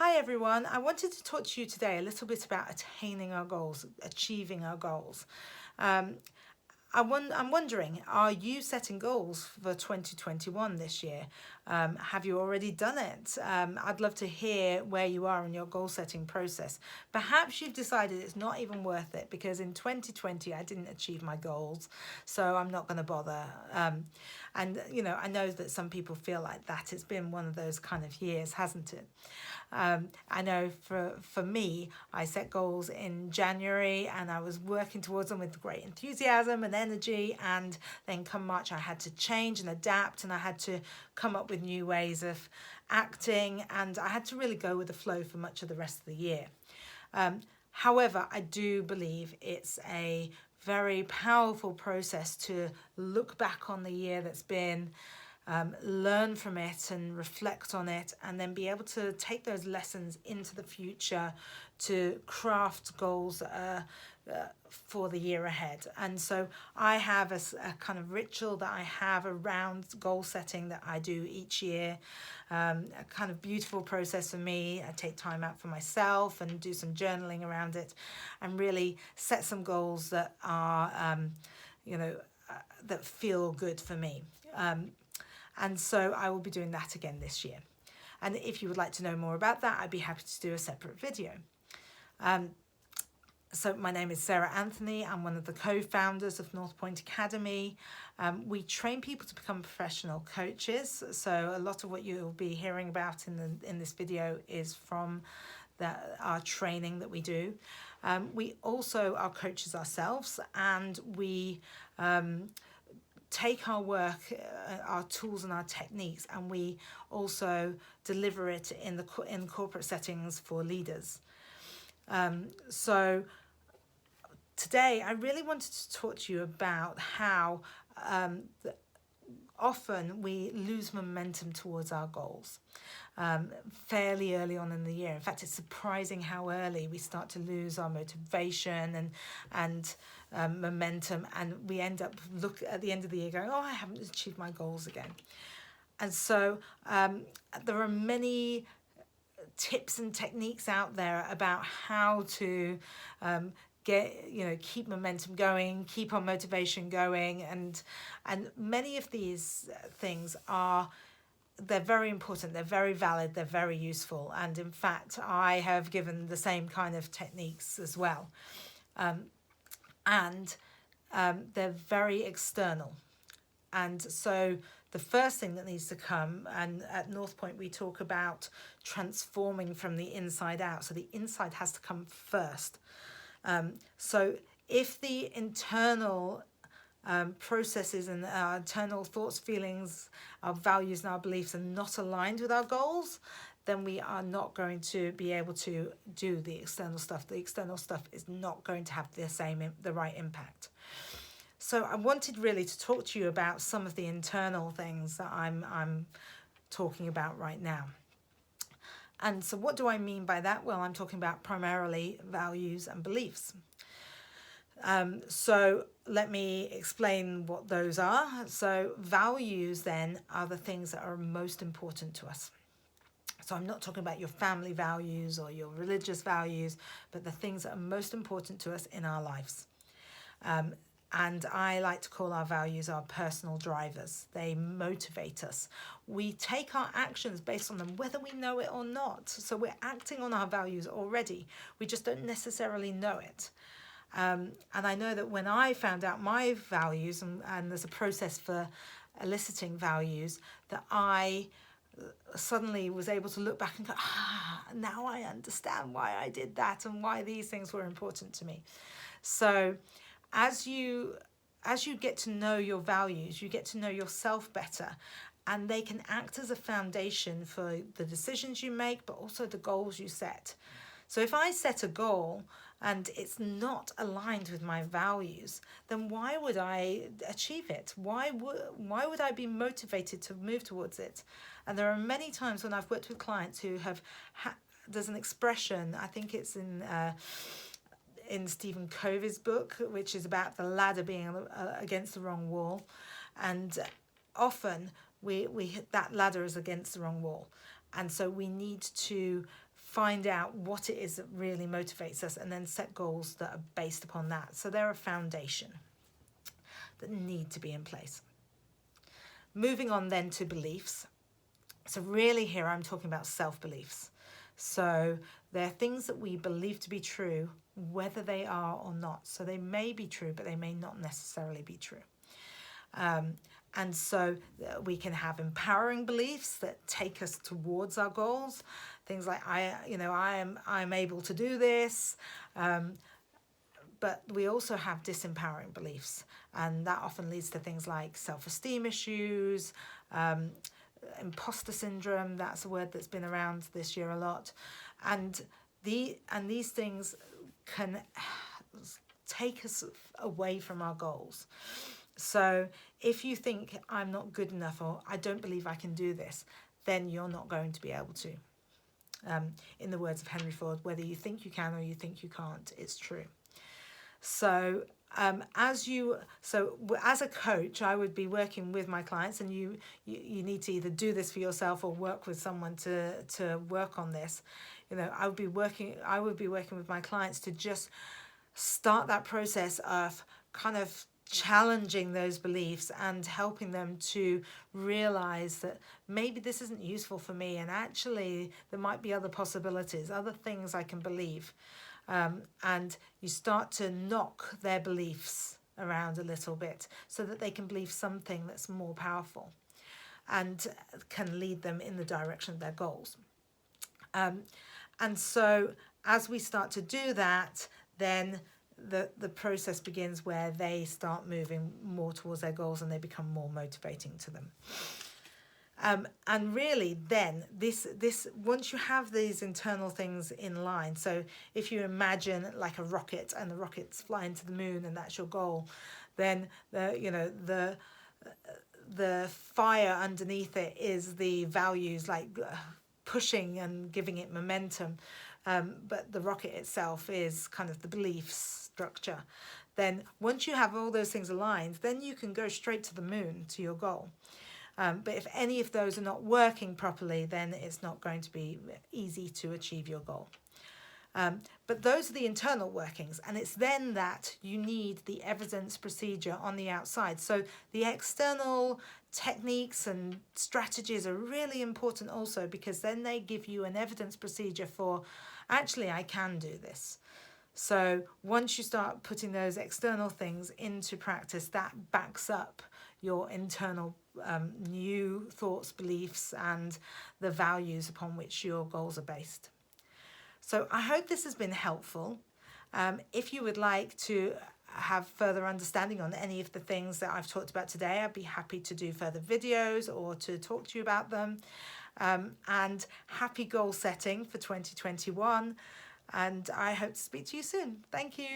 Hi everyone, I wanted to talk to you today a little bit about attaining our goals, achieving our goals. Um, I'm wondering, are you setting goals for 2021 this year? Have you already done it? I'd love to hear where you are in your goal setting process. Perhaps you've decided it's not even worth it because in 2020 I didn't achieve my goals, so I'm not going to bother. And I know that some people feel like that. It's been one of those kind of years, hasn't it? I know for me, I set goals in January and I was working towards them with great enthusiasm and energy. And then come March, I had to change and adapt, and I had to come up with new ways of acting, and I had to really go with the flow for much of the rest of the year. However, I do believe it's a very powerful process to look back on the year that's been, learn from it and reflect on it, and then be able to take those lessons into the future to craft goals for the year ahead. And so I have a kind of ritual that I have around goal setting that I do each year. A kind of beautiful process for me. I take time out for myself and do some journaling around it, and really set some goals that are, that feel good for me. And so I will be doing that again this year. And if you would like to know more about that, I'd be happy to do a separate video. So my name is Sarah Anthony. I'm one of the co-founders of North Point Academy. We train people to become professional coaches. So a lot of what you'll be hearing about in this video is from our training that we do. We also are coaches ourselves, and we take our work, our tools and our techniques, and we also deliver it in corporate settings for leaders. So today I really wanted to talk to you about how often we lose momentum towards our goals fairly early on in the year. In fact, it's surprising how early we start to lose our motivation and momentum, and we end up at the end of the year going, oh, I haven't achieved my goals again. And so there are many tips and techniques out there about how to keep momentum going, keep our motivation going, and many of these things they're very important, they're very valid, they're very useful, and in fact I have given the same kind of techniques as well, and they're very external. And so the first thing that needs to come, and at North Point we talk about transforming from the inside out, so the inside has to come first. So if the internal processes and our internal thoughts, feelings, our values and our beliefs are not aligned with our goals, then we are not going to be able to do the external stuff. The external stuff is not going to have the right impact. So I wanted really to talk to you about some of the internal things that I'm talking about right now. And so what do I mean by that? Well, I'm talking about primarily values and beliefs. So let me explain what those are. So values then are the things that are most important to us. So I'm not talking about your family values or your religious values, but the things that are most important to us in our lives. And I like to call our values our personal drivers. They motivate us. We take our actions based on them, whether we know it or not. So we're acting on our values already. We just don't necessarily know it. And I know that when I found out my values, and there's a process for eliciting values, that I suddenly was able to look back and go, now I understand why I did that and why these things were important to me. So as you get to know your values, you get to know yourself better, and they can act as a foundation for the decisions you make, but also the goals you set. So if I set a goal and it's not aligned with my values, then why would I achieve it? Why would I be motivated to move towards it? And there are many times when I've worked with clients who have there's an expression, I think it's in Stephen Covey's book, which is about the ladder being against the wrong wall, and often we hit that ladder is against the wrong wall, and so we need to find out what it is that really motivates us and then set goals that are based upon that. So they're a foundation that need to be in place. Moving on then to beliefs. So really here I'm talking about self-beliefs. So they're things that we believe to be true, whether they are or not. So they may be true, but they may not necessarily be true. And so we can have empowering beliefs that take us towards our goals. Things like I'm able to do this. But we also have disempowering beliefs, and that often leads to things like self-esteem issues, imposter syndrome. That's a word that's been around this year a lot, and these things can take us away from our goals. So if you think I'm not good enough or I don't believe I can do this, then you're not going to be able to. In the words of Henry Ford, whether you think you can or you think you can't, it's true. So as a coach, I would be working with my clients, and you need to either do this for yourself or work with someone to work on this. I would be working with my clients to just start that process of kind of challenging those beliefs and helping them to realize that maybe this isn't useful for me, and actually there might be other possibilities, other things I can believe. And you start to knock their beliefs around a little bit so that they can believe something that's more powerful and can lead them in the direction of their goals. And so as we start to do that, then the process begins where they start moving more towards their goals and they become more motivating to them. And really then this once you have these internal things in line, so if you imagine like a rocket and the rocket's flying to the moon and that's your goal, then the fire underneath it is the values, like pushing and giving it momentum. But the rocket itself is kind of the belief structure. Then once you have all those things aligned, then you can go straight to the moon, to your goal. But if any of those are not working properly, then it's not going to be easy to achieve your goal. But those are the internal workings, and it's then that you need the evidence procedure on the outside. So the external techniques and strategies are really important also, because then they give you an evidence procedure for, actually, I can do this. So once you start putting those external things into practice, that backs up your internal new thoughts, beliefs, and the values upon which your goals are based. So I hope this has been helpful. If you would like to have further understanding on any of the things that I've talked about today, I'd be happy to do further videos or to talk to you about them. And happy goal setting for 2021. And I hope to speak to you soon. Thank you.